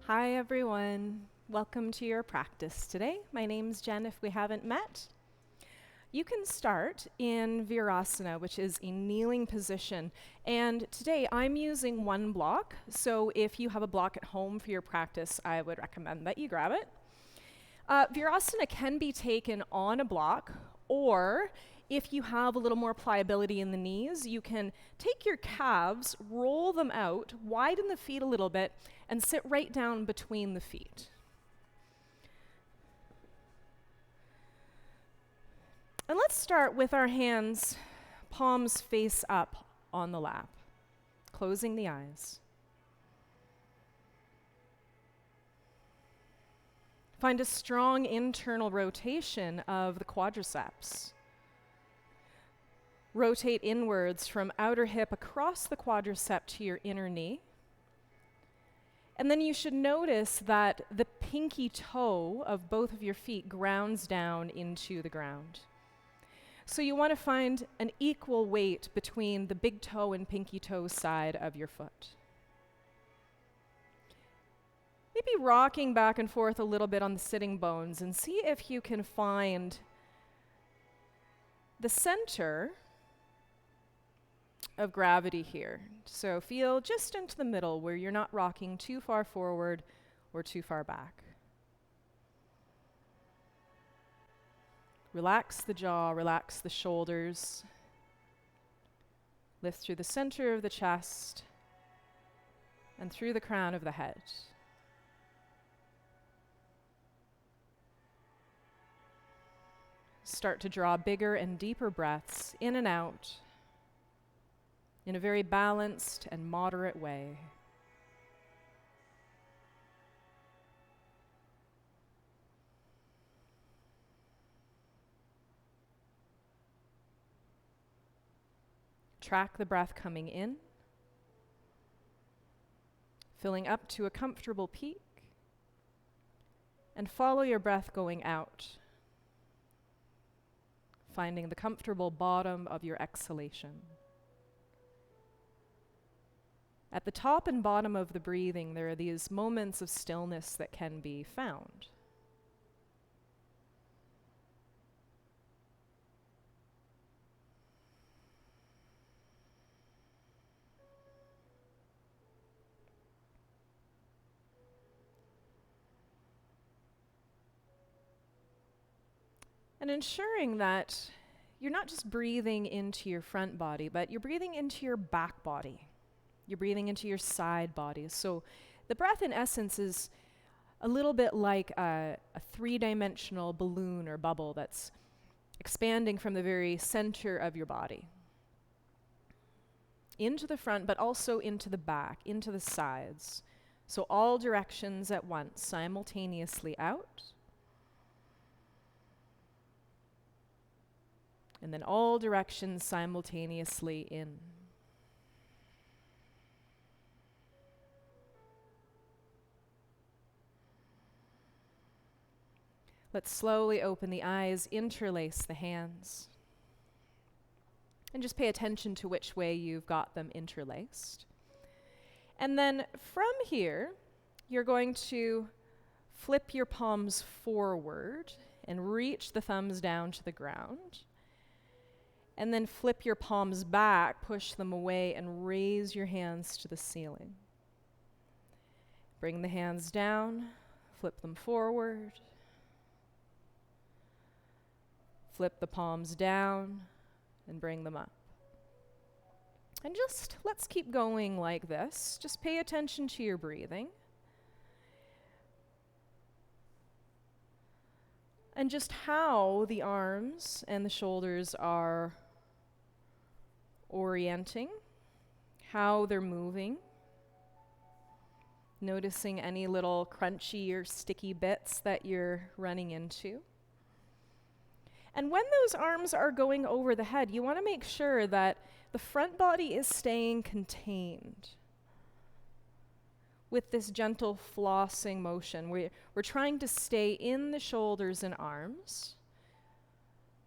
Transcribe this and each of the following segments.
Hi everyone, welcome to your practice today. My name's Jen if we haven't met. You can start in Virasana, which is a kneeling position. And today I'm using one block, so if you have a block at home for your practice, I would recommend that you grab it. Virasana can be taken on a block, or if you have a little more pliability in the knees, you can take your calves, roll them out, widen the feet a little bit, and sit right down between the feet. And let's start with our hands, palms face up on the lap, closing the eyes. Find a strong internal rotation of the quadriceps. Rotate inwards from outer hip across the quadricep to your inner knee. And then you should notice that the pinky toe of both of your feet grounds down into the ground. So you want to find an equal weight between the big toe and pinky toe side of your foot. Maybe rocking back and forth a little bit on the sitting bones and see if you can find the center of gravity here. So feel just into the middle where you're not rocking too far forward or too far back. Relax the jaw, relax the shoulders. Lift through the center of the chest and through the crown of the head. Start to draw bigger and deeper breaths in and out in a very balanced and moderate way. Track the breath coming in, filling up to a comfortable peak, and follow your breath going out, finding the comfortable bottom of your exhalation. At the top and bottom of the breathing, there are these moments of stillness that can be found. And ensuring that you're not just breathing into your front body, but you're breathing into your back body. You're breathing into your side body. So the breath, in essence, is a little bit like a three-dimensional balloon or bubble that's expanding from the very center of your body. Into the front, but also into the back, into the sides. So all directions at once, simultaneously out. And then all directions simultaneously in. Let's slowly open the eyes, interlace the hands. And just pay attention to which way you've got them interlaced. And then from here, you're going to flip your palms forward and reach the thumbs down to the ground. And then flip your palms back, push them away, and raise your hands to the ceiling. Bring the hands down, flip them forward. Flip the palms down and bring them up. And just let's keep going like this. Just pay attention to your breathing. And just how the arms and the shoulders are orienting, how they're moving. Noticing any little crunchy or sticky bits that you're running into. And when those arms are going over the head, you want to make sure that the front body is staying contained with this gentle flossing motion. We're trying to stay in the shoulders and arms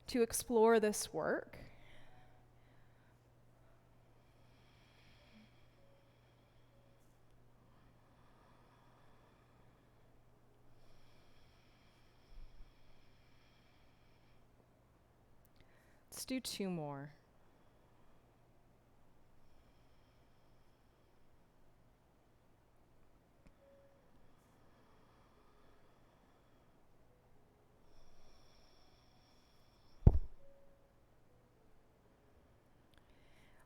to explore this work. Let's do 2 more.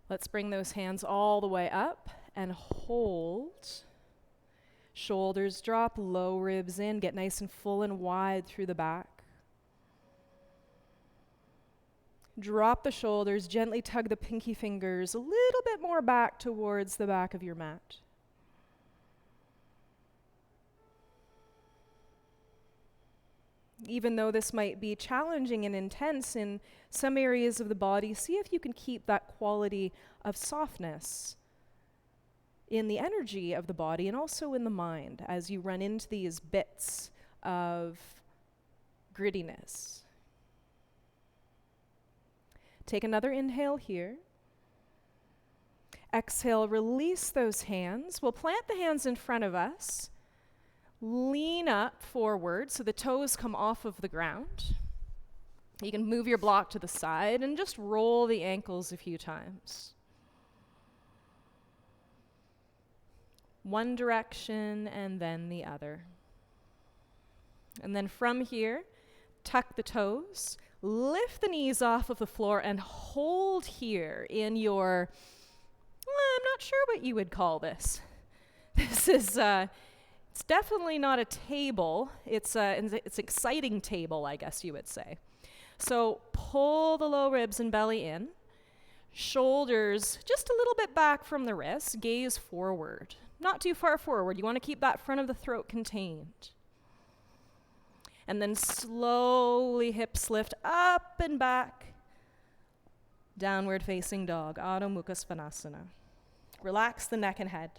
Let's bring those hands all the way up and hold. Shoulders drop, low ribs in, get nice and full and wide through the back. Drop the shoulders, gently tug the pinky fingers a little bit more back towards the back of your mat. Even though this might be challenging and intense in some areas of the body, see if you can keep that quality of softness in the energy of the body and also in the mind as you run into these bits of grittiness. Take another inhale here. Exhale, release those hands. We'll plant the hands in front of us. Lean up forward so the toes come off of the ground. You can move your block to the side and just roll the ankles a few times. One direction and then the other. And then from here, tuck the toes, lift the knees off of the floor and hold here in your, I'm not sure what you would call this. This is, it's definitely not a table. It's exciting table, I guess you would say. So pull the low ribs and belly in. Shoulders just a little bit back from the wrists. Gaze forward. Not too far forward. You want to keep that front of the throat contained. And then slowly hips lift up and back. Downward facing dog, Adho Mukha Svanasana. Relax the neck and head.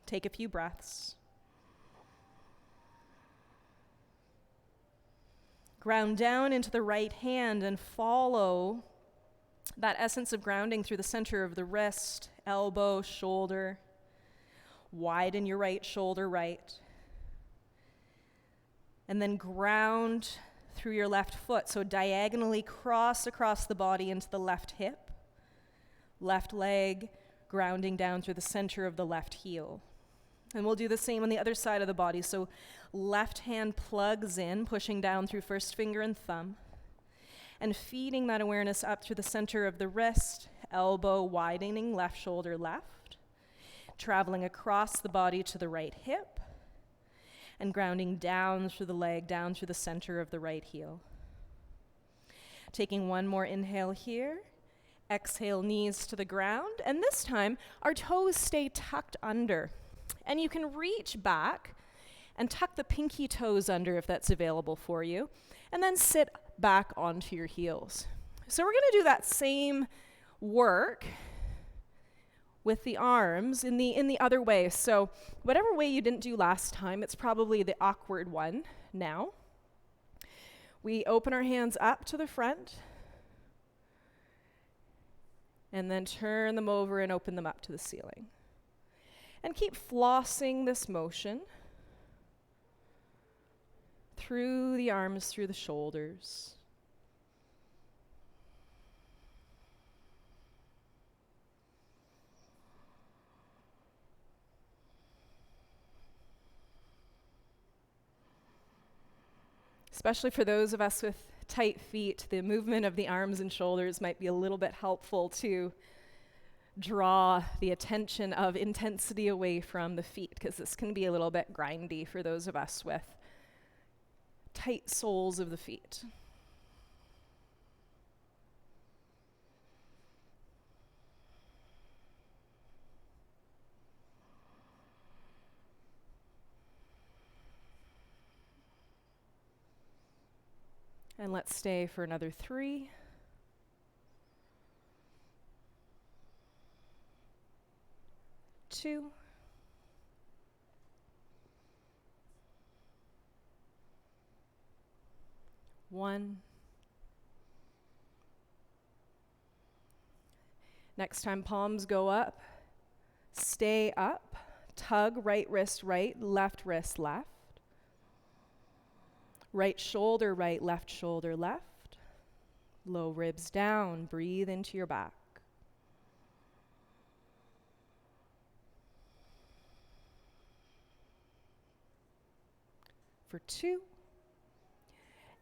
Take a few breaths. Ground down into the right hand and follow that essence of grounding through the center of the wrist, elbow, shoulder. Widen your right shoulder right. And then ground through your left foot. So diagonally cross across the body into the left hip. Left leg grounding down through the center of the left heel. And we'll do the same on the other side of the body. So left hand plugs in, pushing down through first finger and thumb. And feeding that awareness up through the center of the wrist, elbow widening, left shoulder left. Traveling across the body to the right hip. And grounding down through the leg, down through the center of the right heel. Taking one more inhale here. Exhale, knees to the ground. And this time, our toes stay tucked under. And you can reach back and tuck the pinky toes under if that's available for you, and then sit back onto your heels. So we're going to do that same work with the arms in the other way. So whatever way you didn't do last time, it's probably the awkward one now. We open our hands up to the front, and then turn them over and open them up to the ceiling. And keep flossing this motion through the arms, through the shoulders. Especially for those of us with tight feet, the movement of the arms and shoulders might be a little bit helpful to draw the attention of intensity away from the feet, because this can be a little bit grindy for those of us with tight soles of the feet. And let's stay for another 3. 2. 1. Next time, palms go up. Stay up. Tug right wrist right, left wrist left. Right shoulder right, left shoulder left. Low ribs down, breathe into your back. For 2.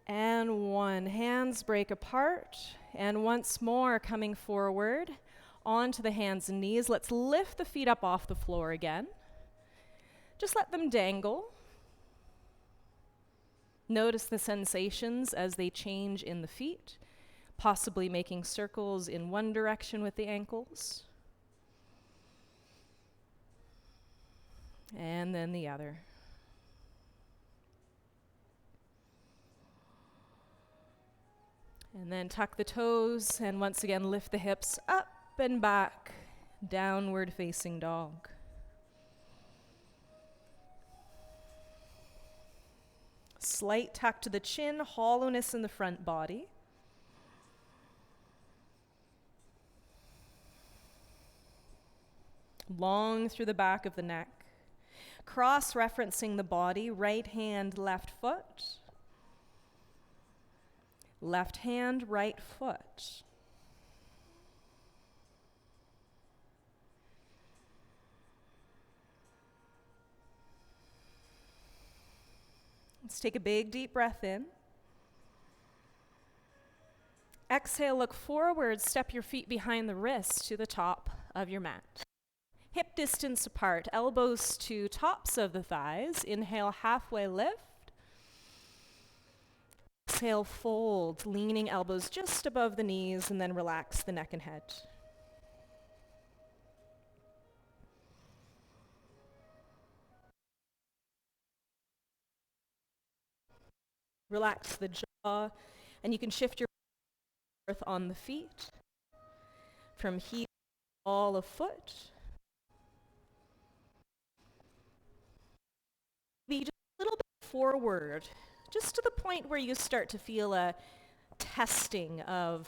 And 1. Hands break apart. And once more, coming forward, onto the hands and knees. Let's lift the feet up off the floor again. Just let them dangle. Notice the sensations as they change in the feet, possibly making circles in one direction with the ankles. And then the other. And then tuck the toes and once again lift the hips up and back, downward facing dog. Slight tuck to the chin, hollowness in the front body. Long through the back of the neck. Cross-referencing the body, right hand, left foot. Left hand, right foot. Let's take a big deep breath in. Exhale, look forward, step your feet behind the wrists to the top of your mat. Hip distance apart, elbows to tops of the thighs. Inhale, halfway lift. Exhale, fold, leaning elbows just above the knees, and then relax the neck and head. Relax the jaw, and you can shift your earth on the feet, from heel to ball of foot. Be just a little bit forward, just to the point where you start to feel a testing of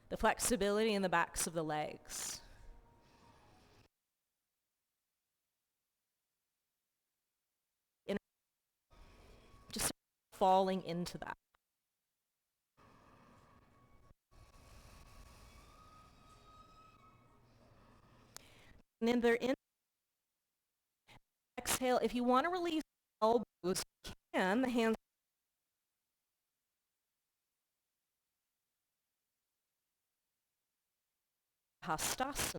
the flexibility in the backs of the legs. Just falling into that. And then exhale. If you want to release elbows, you can. The hands hastasana.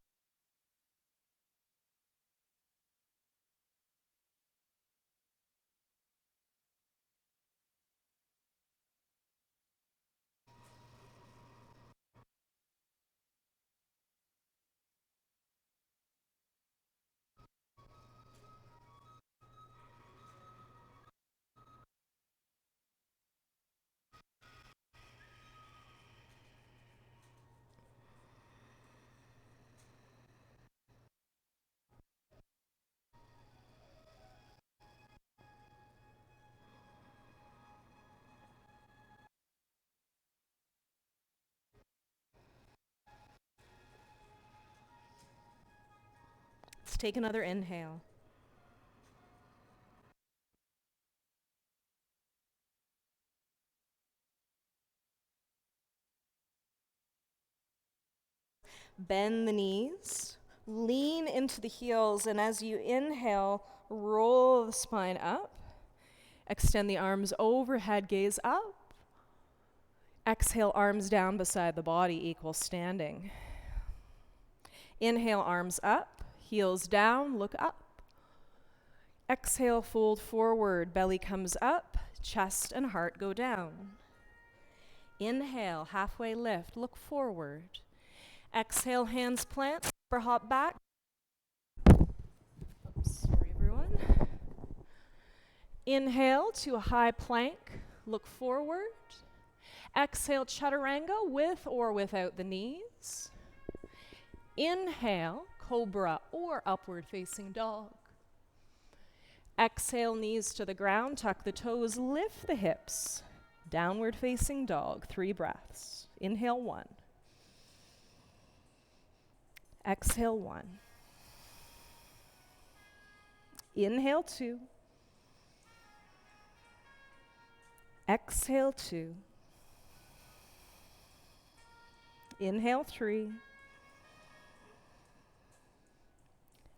Let's take another inhale. Bend the knees, lean into the heels, and as you inhale, roll the spine up. Extend the arms overhead, gaze up. Exhale, arms down beside the body, equal standing. Inhale, arms up, heels down, look up. Exhale, fold forward, belly comes up, chest and heart go down. Inhale, halfway lift, look forward. Exhale, hands plant, upper hop back. Oops, sorry everyone. Inhale to a high plank, look forward. Exhale, chaturanga with or without the knees. Inhale, cobra or upward facing dog. Exhale, knees to the ground, tuck the toes, lift the hips. Downward facing dog, 3 breaths. Inhale, 1. Exhale, 1. Inhale, 2. Exhale 2. Inhale 3.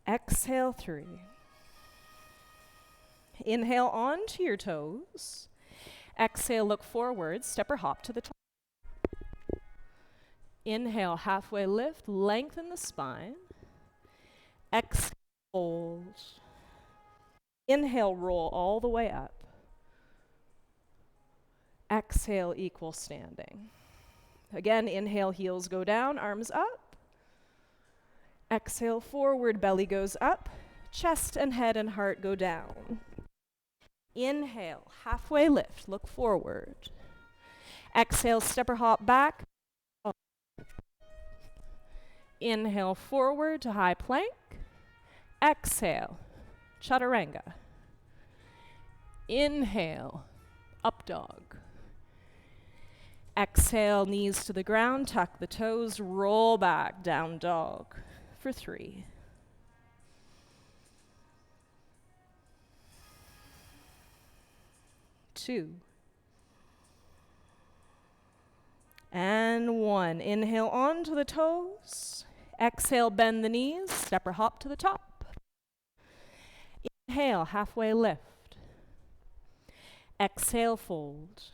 Exhale 3. Inhale onto your toes. Exhale, look forward, step or hop to the top. Inhale, halfway lift, lengthen the spine. Exhale, hold. Inhale, roll all the way up. Exhale, equal standing. Again, inhale, heels go down, arms up. Exhale, forward, belly goes up. Chest and head and heart go down. Inhale, halfway lift, look forward. Exhale, step or hop back. Inhale, forward to high plank. Exhale, chaturanga. Inhale, up dog. Exhale, knees to the ground, tuck the toes, roll back, down dog for 3. 2. And 1. Inhale onto the toes. Exhale, bend the knees, step or hop to the top. Inhale, halfway lift. Exhale, fold.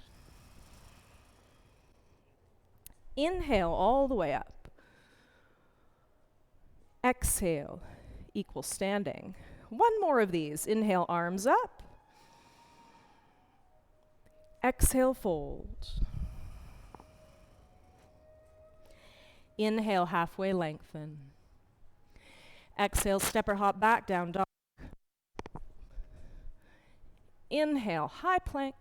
Inhale all the way up. Exhale, equal standing. 1 more of these. Inhale, arms up. Exhale, fold. Inhale, halfway lengthen. Exhale, step or hop back, down dog. Inhale, high plank.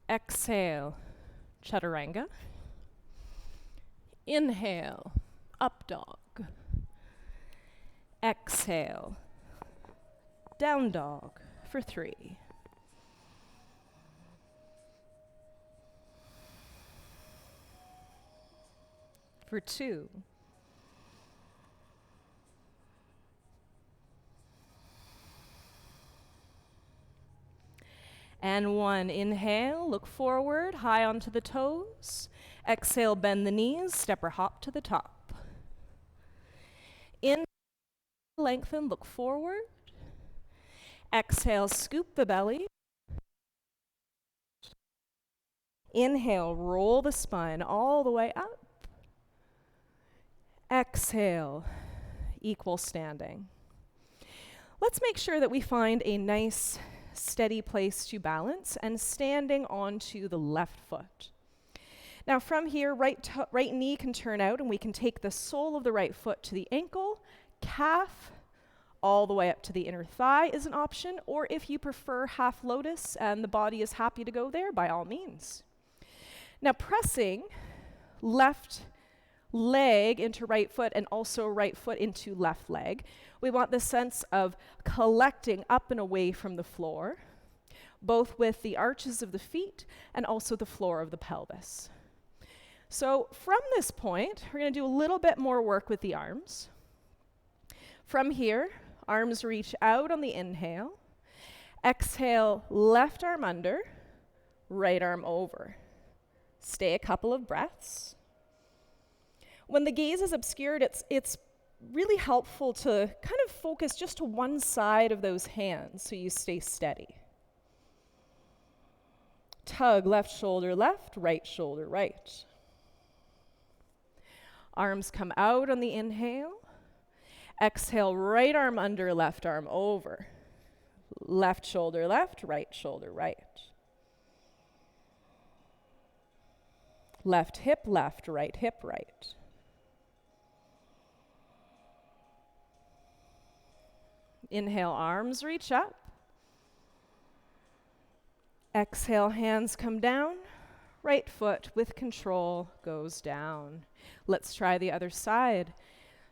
Exhale, chaturanga. Inhale, up dog. Exhale, down dog for 3. For 2. And 1. Inhale, look forward, high onto the toes. Exhale, bend the knees, step or hop to the top. Inhale, lengthen, look forward. Exhale, scoop the belly. Inhale, roll the spine all the way up. Exhale, equal standing. Let's make sure that we find a nice, steady place to balance and standing onto the left foot. Now from here, right knee can turn out and we can take the sole of the right foot to the ankle, calf, all the way up to the inner thigh is an option, or if you prefer half lotus and the body is happy to go there, by all means. Now pressing left leg into right foot and also right foot into left leg. We want the sense of collecting up and away from the floor, both with the arches of the feet and also the floor of the pelvis. So from this point, we're going to do a little bit more work with the arms. From here, arms reach out on the inhale. Exhale, left arm under, right arm over. Stay a couple of breaths. When the gaze is obscured, it's really helpful to kind of focus just to one side of those hands so you stay steady. Tug left shoulder left, right shoulder right. Arms come out on the inhale. Exhale, right arm under, left arm over. Left shoulder left, right shoulder right. Left hip left, right hip right. Inhale, arms reach up. Exhale, hands come down. Right foot with control goes down. Let's try the other side.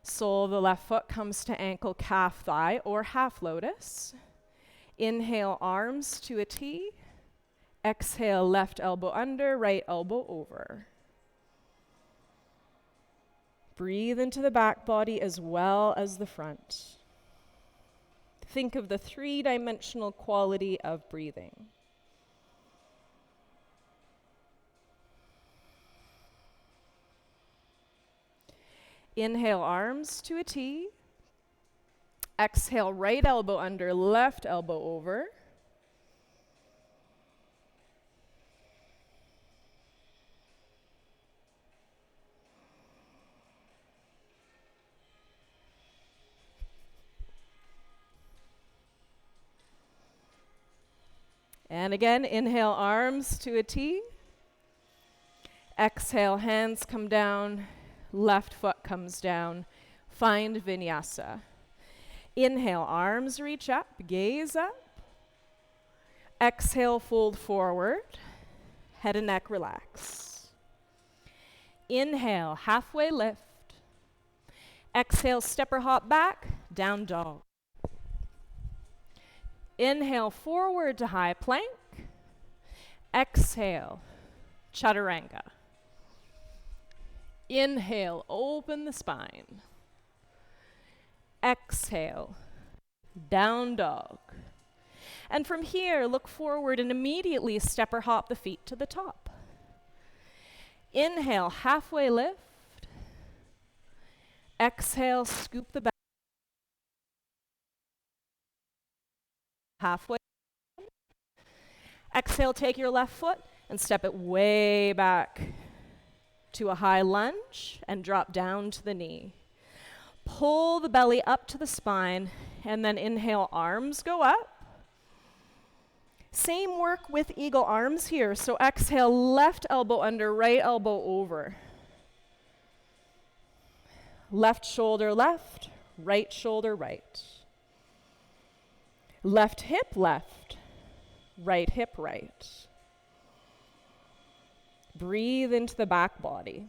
Sole of the left foot comes to ankle, calf, thigh, or half lotus. Inhale, arms to a T. Exhale, left elbow under, right elbow over. Breathe into the back body as well as the front. Think of the 3-dimensional quality of breathing. Inhale, arms to a T. Exhale, right elbow under, left elbow over. And again, inhale, arms to a T. Exhale, hands come down, left foot comes down. Find Vinyasa. Inhale, arms reach up, gaze up. Exhale, fold forward. Head and neck relax. Inhale, halfway lift. Exhale, step or hop back, down dog. Inhale, forward to high plank. Exhale, chaturanga. Inhale, open the spine. Exhale, down dog. And from here, look forward and immediately step or hop the feet to the top. Inhale, halfway lift. Exhale, scoop the back. Halfway. Exhale, take your left foot and step it way back to a high lunge and drop down to the knee. Pull the belly up to the spine and then inhale, arms go up. Same work with eagle arms here. So exhale, left elbow under, right elbow over. Left shoulder left, right shoulder right. Left hip left, right hip right. Breathe into the back body.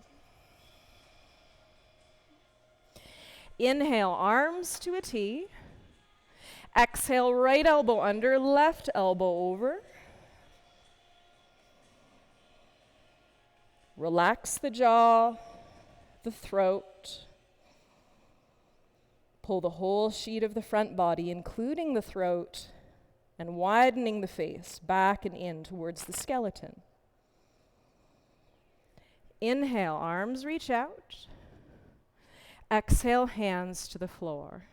Inhale, arms to a T. Exhale, right elbow under, left elbow over. Relax the jaw, the throat. Pull the whole sheet of the front body, including the throat, and widening the face back and in towards the skeleton. Inhale, arms reach out. Exhale, hands to the floor.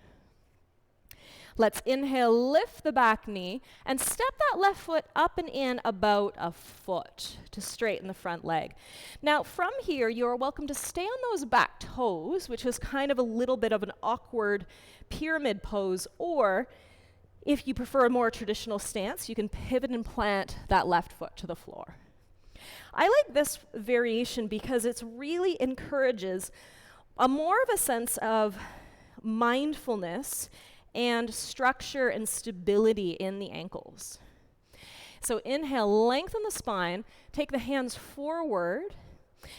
Let's inhale, lift the back knee, and step that left foot up and in about a foot to straighten the front leg. Now, from here, you're welcome to stay on those back toes, which is kind of a little bit of an awkward pyramid pose, or if you prefer a more traditional stance, you can pivot and plant that left foot to the floor. I like this variation because it really encourages a more of a sense of mindfulness and structure and stability in the ankles. So inhale, lengthen the spine, take the hands forward,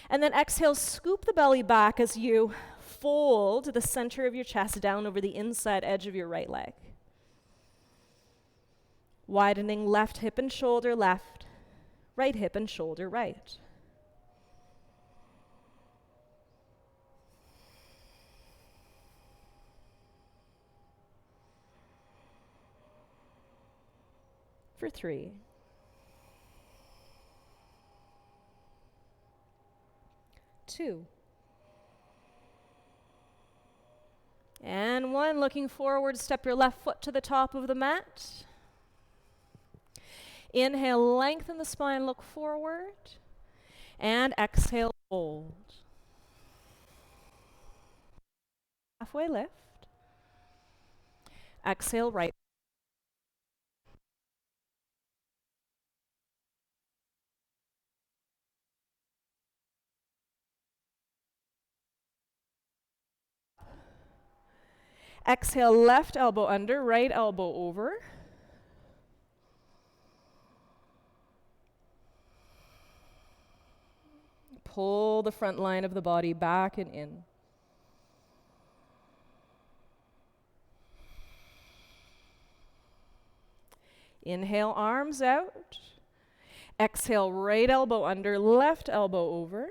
and then exhale, scoop the belly back as you fold the center of your chest down over the inside edge of your right leg. Widening left hip and shoulder left, right hip and shoulder right. For 3. 2. And 1, looking forward, step your left foot to the top of the mat. Inhale, lengthen the spine, look forward. And exhale, fold. Halfway lift. Exhale, right. Exhale, left elbow under, right elbow over. Pull the front line of the body back and in. Inhale, arms out. Exhale, right elbow under, left elbow over.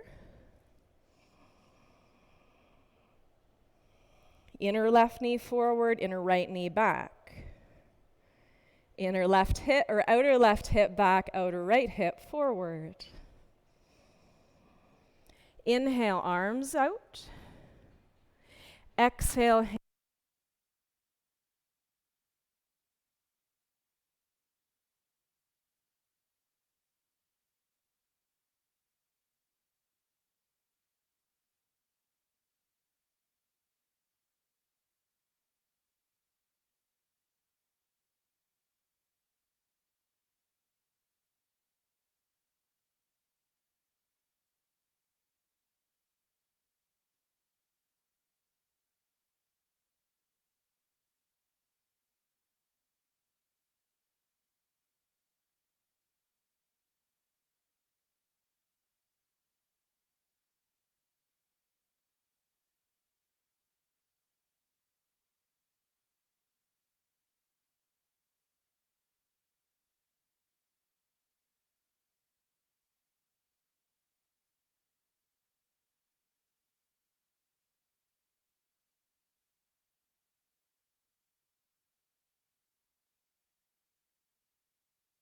Inner left knee forward, inner right knee back. Inner left hip or outer left hip back, outer right hip forward. Inhale, arms out. Exhale.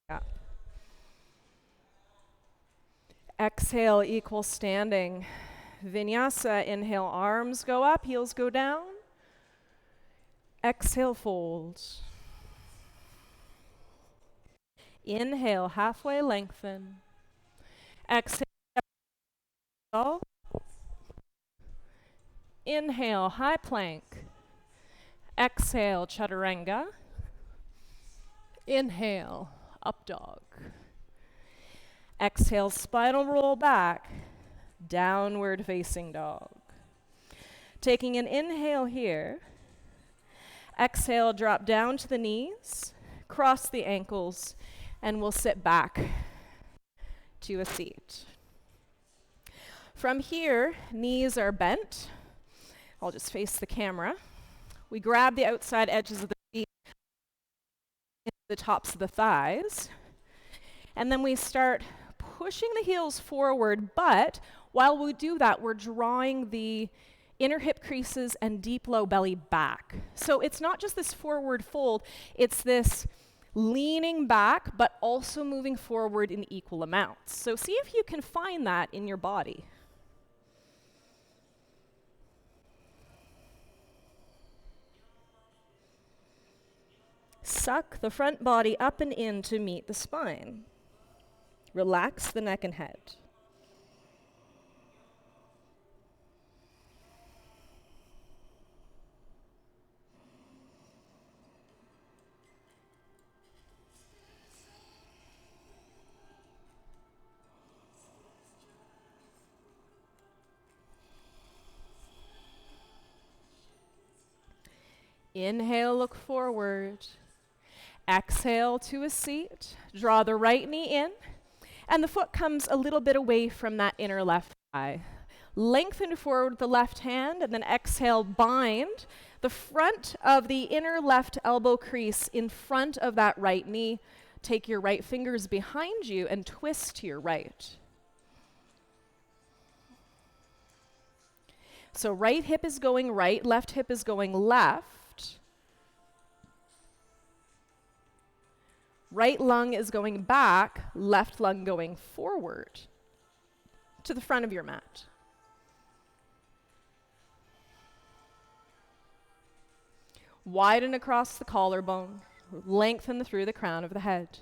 Yeah. Exhale equals standing. Vinyasa, inhale, arms go up, heels go down. Exhale, fold. Inhale, halfway lengthen. Exhale. Inhale, high plank. Exhale, chaturanga. Inhale, up dog. Exhale, spinal roll back. Downward facing dog. Taking an inhale here. Exhale, drop down to the knees, cross the ankles, and we'll sit back to a seat. From here, knees are bent. I'll just face the camera. We grab the outside edges of the feet, the tops of the thighs, and then we start pushing the heels forward, but while we do that, we're drawing the inner hip creases and deep low belly back. So it's not just this forward fold, it's this leaning back, but also moving forward in equal amounts. So see if you can find that in your body. Suck the front body up and in to meet the spine. Relax the neck and head. Inhale, look forward. Exhale to a seat. Draw the right knee in, and the foot comes a little bit away from that inner left thigh. Lengthen forward with the left hand, and then exhale, bind the front of the inner left elbow crease in front of that right knee. Take your right fingers behind you and twist to your right. So right hip is going right, left hip is going left. Right lung is going back, left lung going forward to the front of your mat. Widen across the collarbone, lengthen through the crown of the head.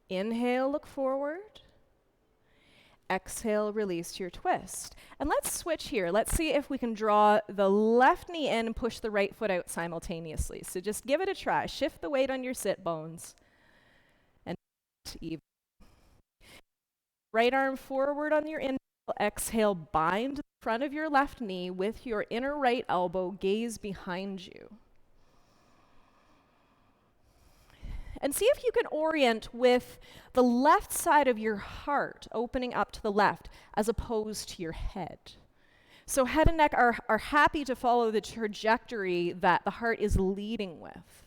Inhale, look forward. Exhale, release to your twist. And let's switch here. Let's see if we can draw the left knee in and push the right foot out simultaneously. So just give it a try. Shift the weight on your sit bones. And even. Right arm forward on your inhale. Exhale, bind the front of your left knee with your inner right elbow, gaze behind you. And see if you can orient with the left side of your heart opening up to the left as opposed to your head. So head and neck are happy to follow the trajectory that the heart is leading with.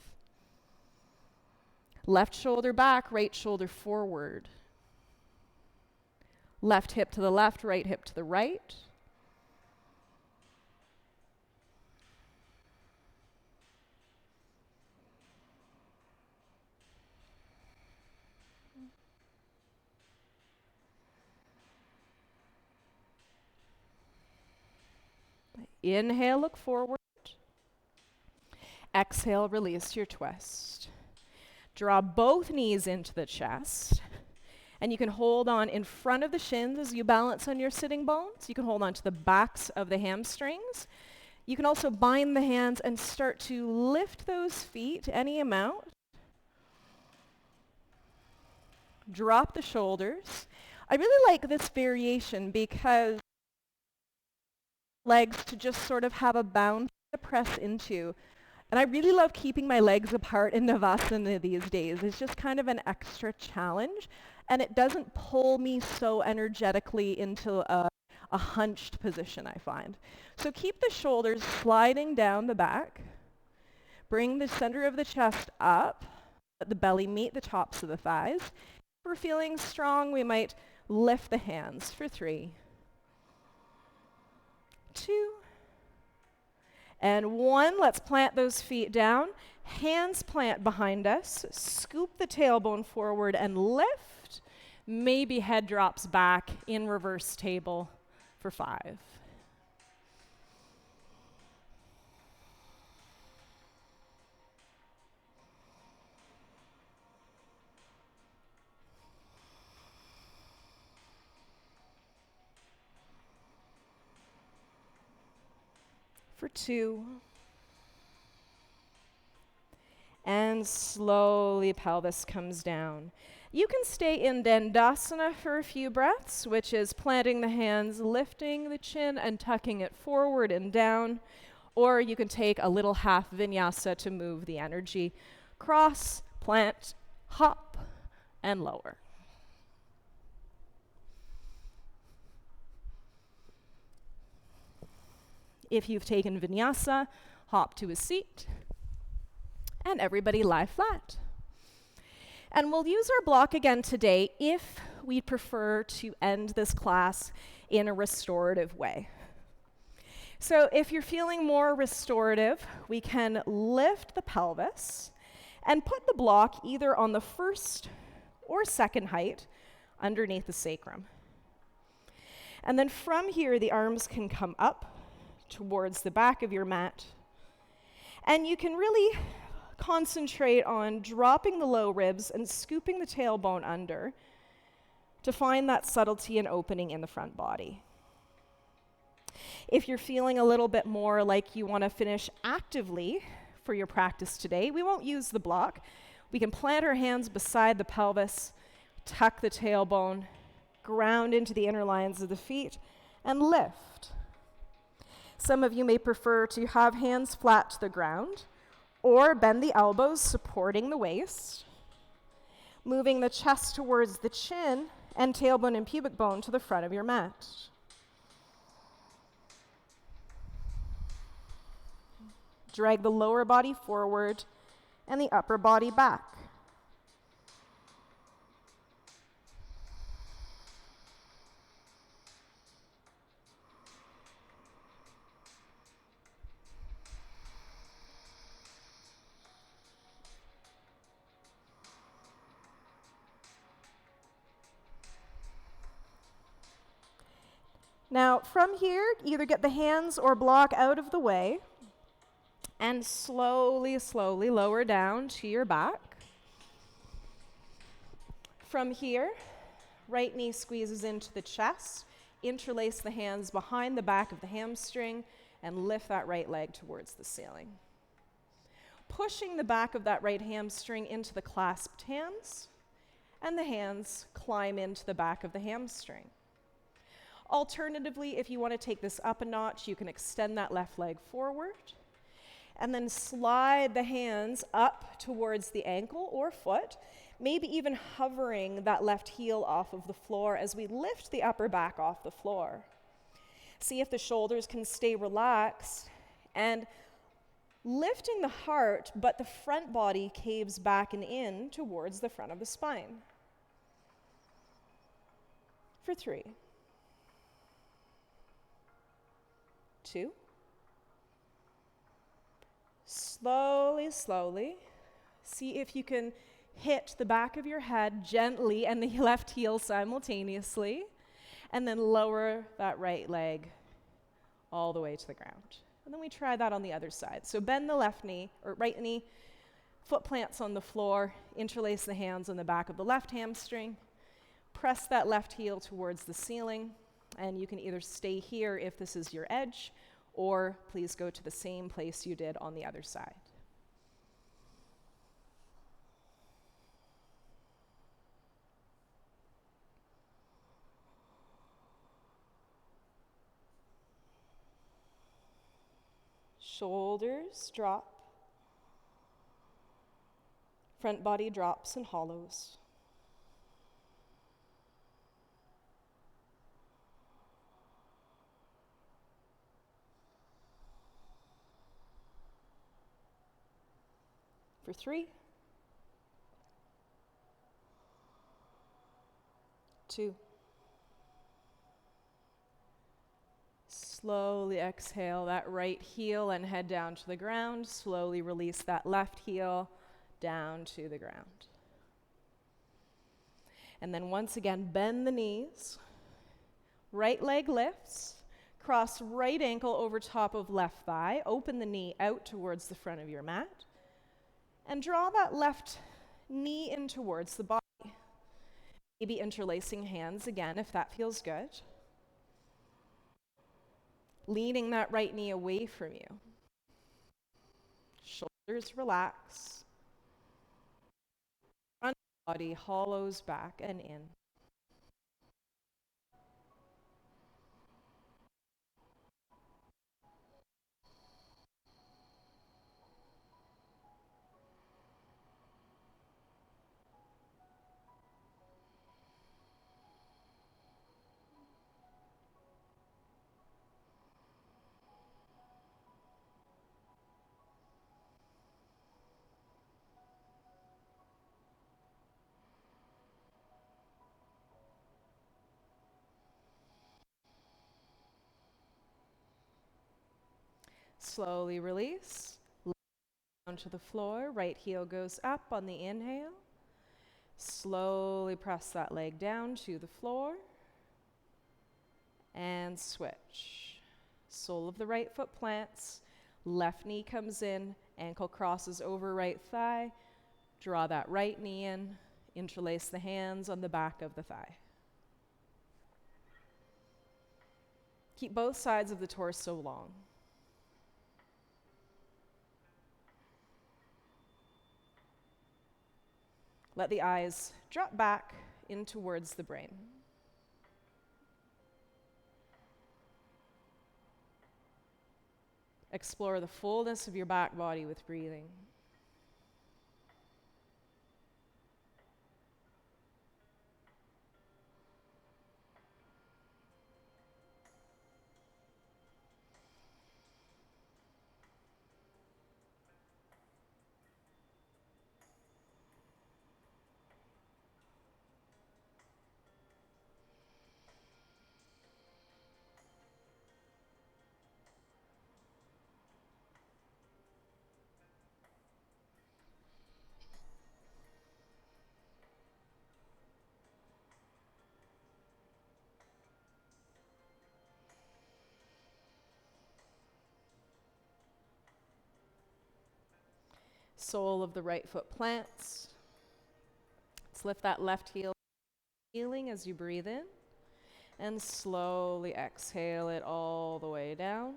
Left shoulder back, right shoulder forward. Left hip to the left, right hip to the right. Inhale, look forward. Exhale, release your twist. Draw both knees into the chest. And you can hold on in front of the shins as you balance on your sitting bones. You can hold on to the backs of the hamstrings. You can also bind the hands and start to lift those feet any amount. Drop the shoulders. I really like this variation because legs to just sort of have a bound to press into. And I really love keeping my legs apart in Navasana these days. It's just kind of an extra challenge, and it doesn't pull me so energetically into a hunched position, I find. So keep the shoulders sliding down the back. Bring the center of the chest up. Let the belly meet the tops of the thighs. If we're feeling strong, we might lift the hands for 3, 2, and 1. Let's plant those feet down. Hands plant behind us. Scoop the tailbone forward and lift. Maybe head drops back in reverse table for 5. For 2. And slowly pelvis comes down. You can stay in Dandasana for a few breaths, which is planting the hands, lifting the chin and tucking it forward and down. Or you can take a little half vinyasa to move the energy. Cross, plant, hop, and lower. If you've taken vinyasa, hop to a seat, and everybody lie flat. And we'll use our block again today if we prefer to end this class in a restorative way. So if you're feeling more restorative, we can lift the pelvis and put the block either on the first or second height underneath the sacrum. And then from here, the arms can come up towards the back of your mat. And you can really concentrate on dropping the low ribs and scooping the tailbone under to find that subtlety and opening in the front body. If you're feeling a little bit more like you want to finish actively for your practice today, we won't use the block. We can plant our hands beside the pelvis, tuck the tailbone, ground into the inner lines of the feet, and lift. Some of you may prefer to have hands flat to the ground or bend the elbows supporting the waist, moving the chest towards the chin and tailbone and pubic bone to the front of your mat. Drag the lower body forward and the upper body back. Now, from here, either get the hands or block out of the way and slowly, slowly lower down to your back. From here, right knee squeezes into the chest, interlace the hands behind the back of the hamstring, and lift that right leg towards the ceiling. Pushing the back of that right hamstring into the clasped hands, and the hands climb into the back of the hamstring. Alternatively, if you want to take this up a notch, you can extend that left leg forward and then slide the hands up towards the ankle or foot, maybe even hovering that left heel off of the floor as we lift the upper back off the floor. See if the shoulders can stay relaxed and lifting the heart, but the front body caves back and in towards the front of the spine. For 3, 2. Slowly, slowly. See if you can hit the back of your head gently and the left heel simultaneously. And then lower that right leg all the way to the ground. And then we try that on the other side. So bend the left knee, or right knee, foot plants on the floor, interlace the hands on the back of the left hamstring, press that left heel towards the ceiling, and you can either stay here if this is your edge, or please go to the same place you did on the other side. Shoulders drop. Front body drops and hollows. For 3, 2. Slowly exhale that right heel and head down to the ground. Slowly release that left heel down to the ground. And then once again, bend the knees. Right leg lifts. Cross right ankle over top of left thigh. Open the knee out towards the front of your mat. And draw that left knee in towards the body. Maybe interlacing hands again if that feels good. Leaning that right knee away from you. Shoulders relax. Front body hollows back and in. Slowly release. Down to the floor. Right heel goes up on the inhale. Slowly press that leg down to the floor. And switch. Sole of the right foot plants. Left knee comes in. Ankle crosses over right thigh. Draw that right knee in. Interlace the hands on the back of the thigh. Keep both sides of the torso long. Let the eyes drop back in towards the brain. Explore the fullness of your back body with breathing. Sole of the right foot plants. Let's lift that left heel, healing as you breathe in, and slowly exhale it all the way down.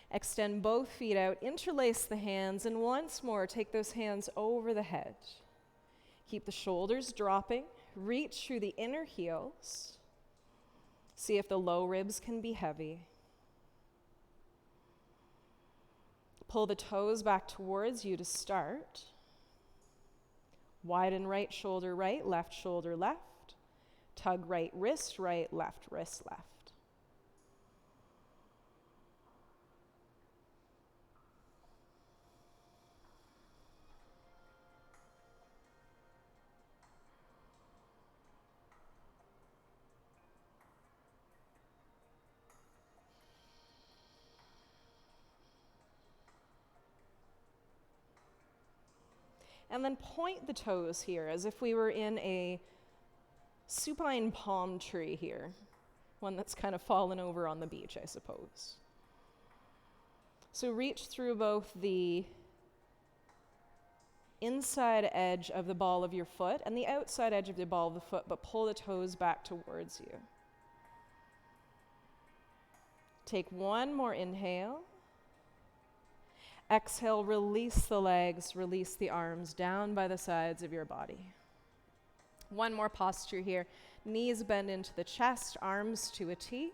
Extend both feet out, interlace the hands, and once more take those hands over the head. Keep the shoulders dropping, reach through the inner heels. See if the low ribs can be heavy. Pull the toes back towards you to start. Widen right shoulder right, left shoulder left. Tug right wrist right, left wrist left. And then point the toes here as if we were in a supine palm tree here. one that's kind of fallen over on the beach, I suppose. So reach through both the inside edge of the ball of your foot and the outside edge of the ball of the foot, but pull the toes back towards you. Take one more inhale. Exhale, release the legs, release the arms down by the sides of your body. One more posture here. Knees bend into the chest, arms to a T.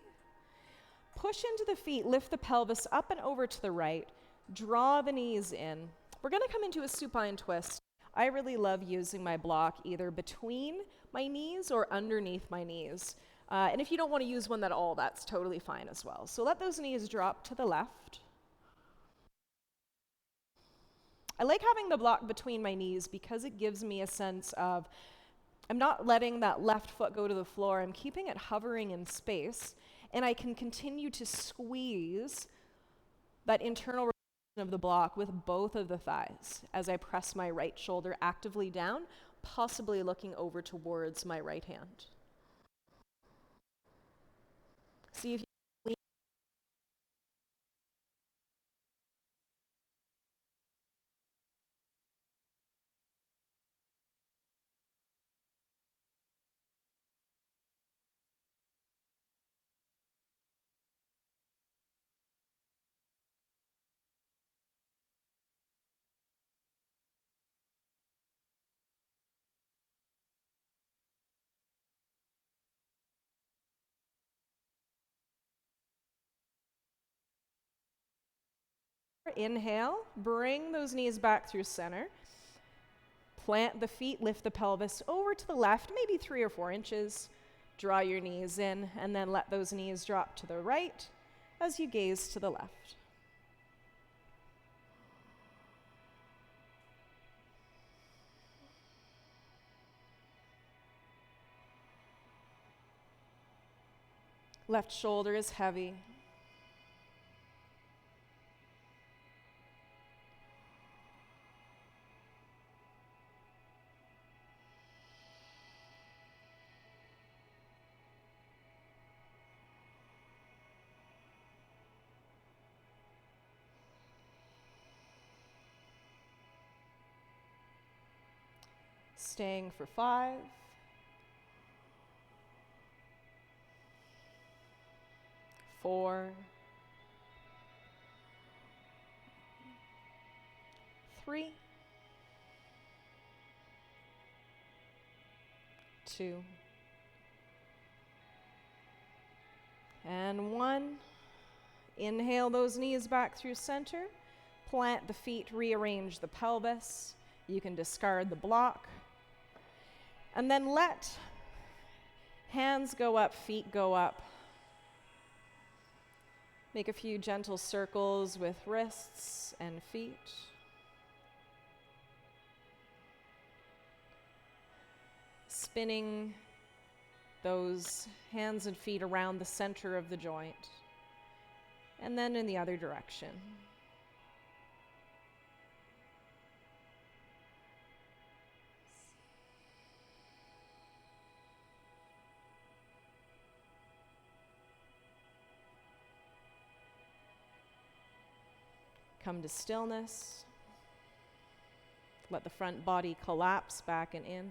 Push into the feet, lift the pelvis up and over to the right. Draw the knees in. We're going to come into a supine twist. I really love using my block either between my knees or underneath my knees. And if you don't want to use one at all, that's totally fine as well. So let those knees drop to the left. I like having the block between my knees because it gives me a sense of I'm not letting that left foot go to the floor. I'm keeping it hovering in space, and I can continue to squeeze that internal rotation of the block with both of the thighs as I press my right shoulder actively down, possibly looking over towards my right hand. See if you inhale, bring those knees back through center. Plant the feet, lift the pelvis over to the left, maybe 3 or 4 inches. Draw your knees in, and then let those knees drop to the right as you gaze to the left. Left shoulder is heavy. Staying for 5, 4, 3, 2, and 1. Inhale those knees back through center. Plant the feet, rearrange the pelvis. You can discard the block. And then let hands go up, feet go up. Make a few gentle circles with wrists and feet. Spinning those hands and feet around the center of the joint. And then in the other direction. Come to stillness. Let the front body collapse back and in.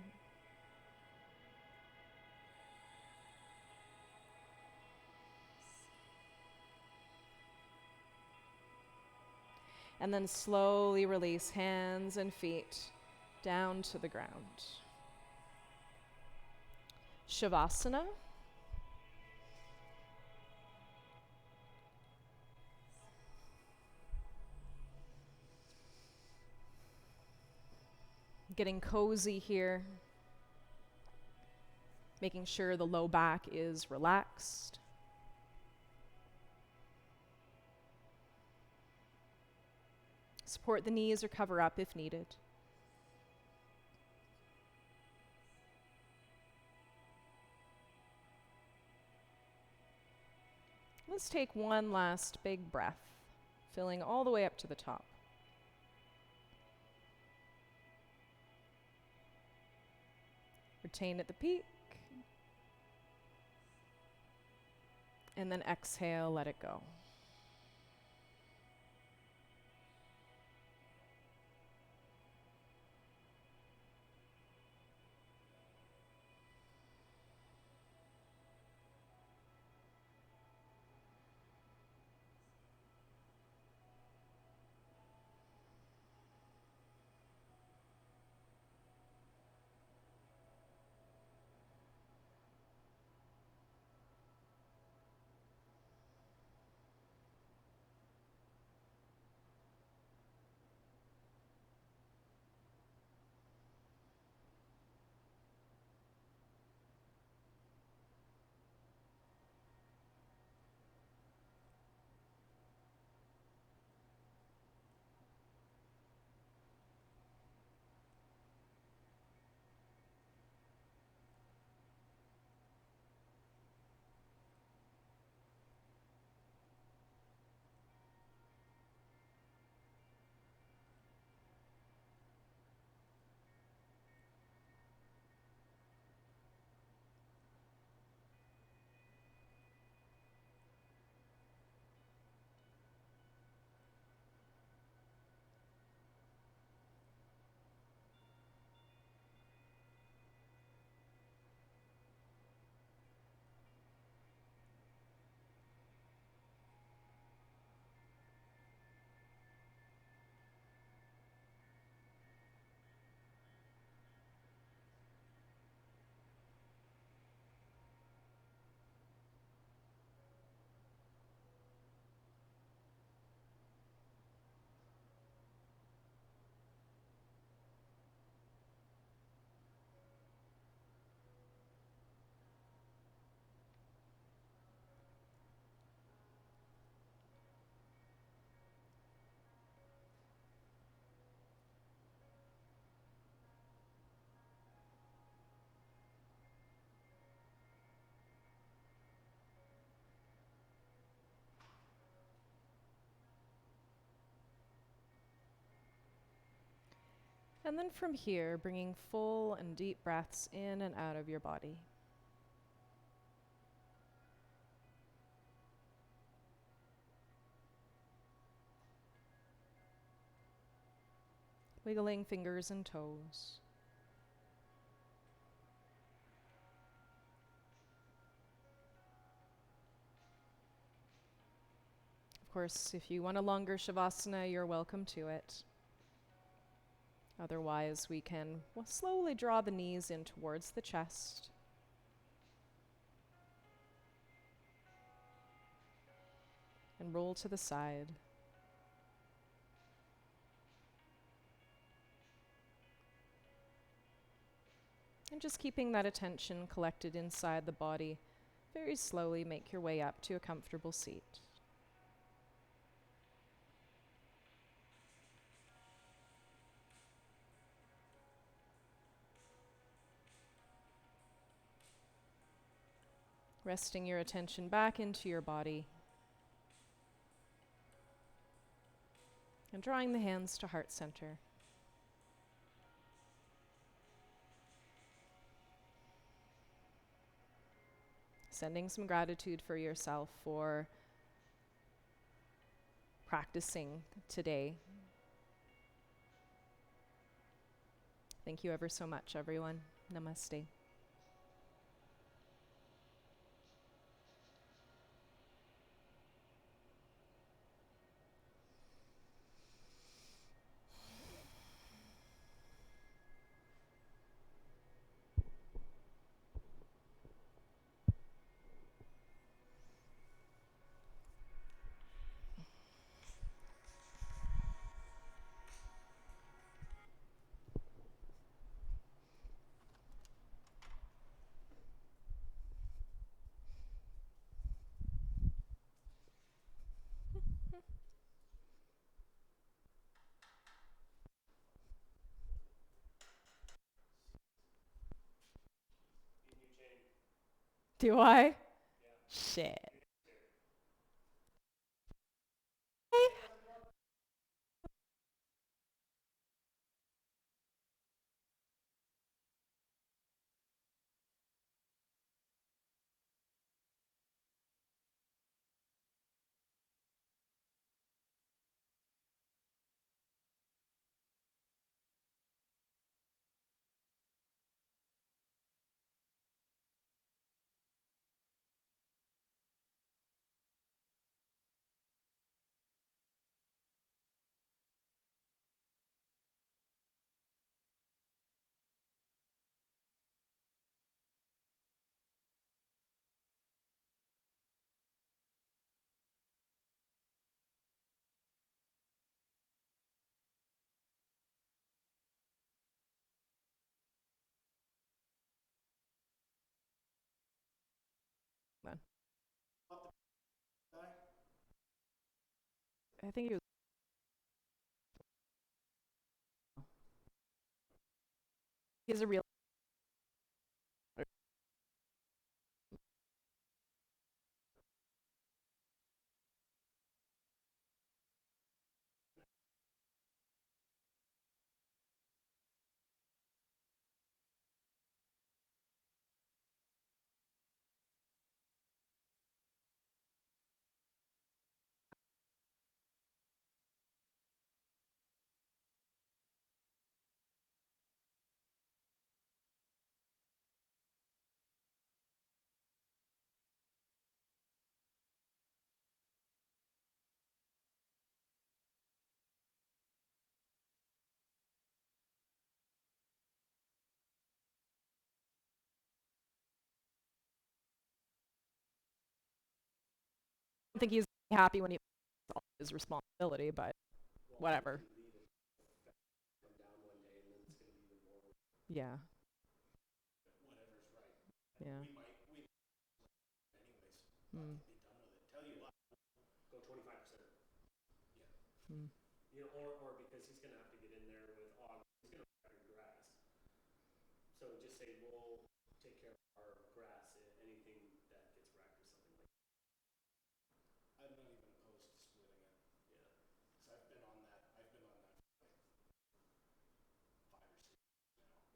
And then slowly release hands and feet down to the ground. Shavasana. Getting cozy here. Making sure the low back is relaxed. Support the knees or cover up if needed. Let's take one last big breath, filling all the way up to the top. Retain at the peak. And then exhale, let it go. And then from here, bringing full and deep breaths in and out of your body. Wiggling fingers and toes. Of course, if you want a longer Shavasana, you're welcome to it. Otherwise, we can slowly draw the knees in towards the chest. And roll to the side. And just keeping that attention collected inside the body, very slowly make your way up to a comfortable seat. Resting your attention back into your body. And drawing the hands to heart center. Sending some gratitude for yourself for practicing today. Thank you ever so much, everyone. Namaste. Do I? Yeah. Shit. I think he was. He's a real. I think he's happy when he all his responsibility, but whatever. Yeah. Yeah. Mm. Mm.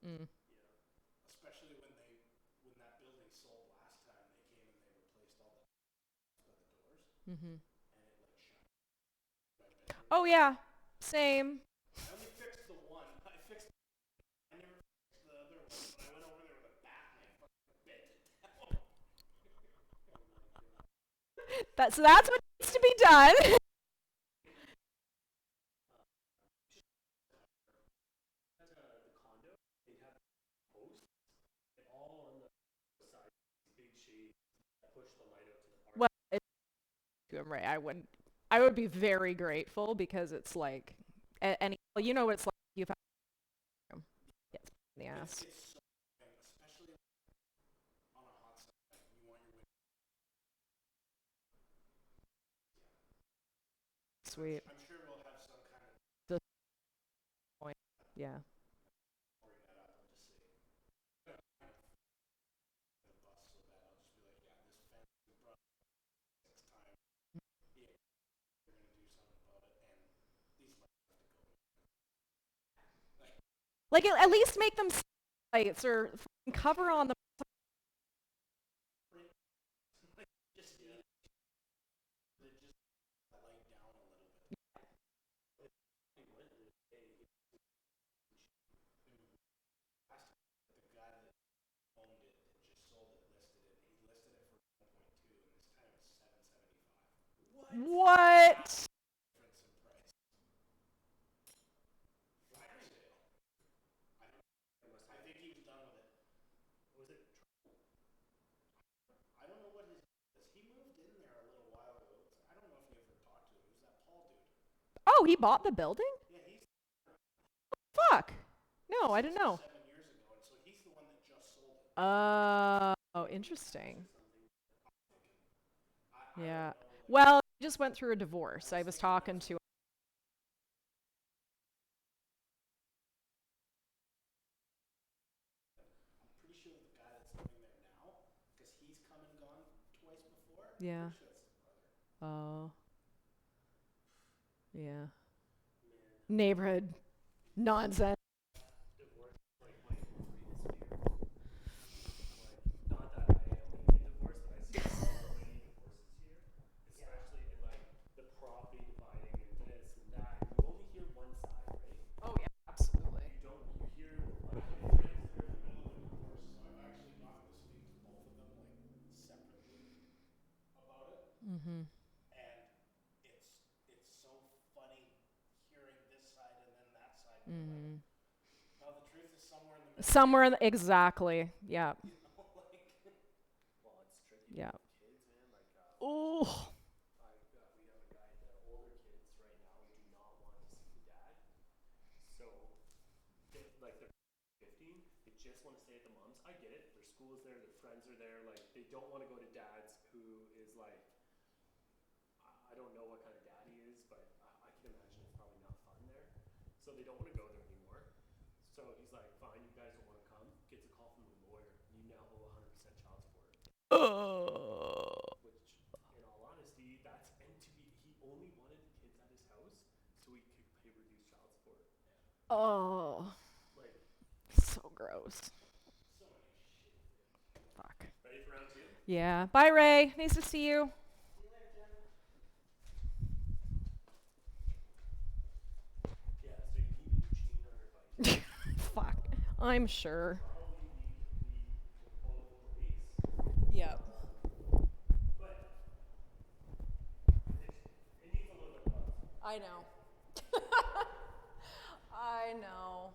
Mm. Mm-hmm. Oh yeah, same. That's what needs to be done. Well, to him, right? I would be very grateful because it's like, any. Well, you know what it's like. You've had him. Yeah, it's in the ass. Sweet. The point. Yeah. Like at least make them lights or cover on the. What? Oh, he bought the building? Fuck. No, I didn't know. Oh, interesting. Yeah. Well, he just went through a divorce. I was talking to. Yeah. Oh, yeah. Neighborhood nonsense. Oh yeah, absolutely. Mm-hmm. Mm-hmm. Somewhere in exactly. Yeah. Yeah. Oh. so they don't want to go there anymore. So he's like, fine, you guys don't want to come. Gets a call from the lawyer. You now owe 100% child support. Oh. Which, in all honesty, that's and to be he only wanted the kids at his house so he could pay reduced child support. Oh. Like So gross. so much shit. Fuck. Ready for round 2? Yeah. Bye, Ray. Nice to see you. See you later, Jen. Yeah, so you need a new chain on your bike. Fuck. I'm sure. Probably need both brakes. Yep. But it needs a little bit of love. I know. I know.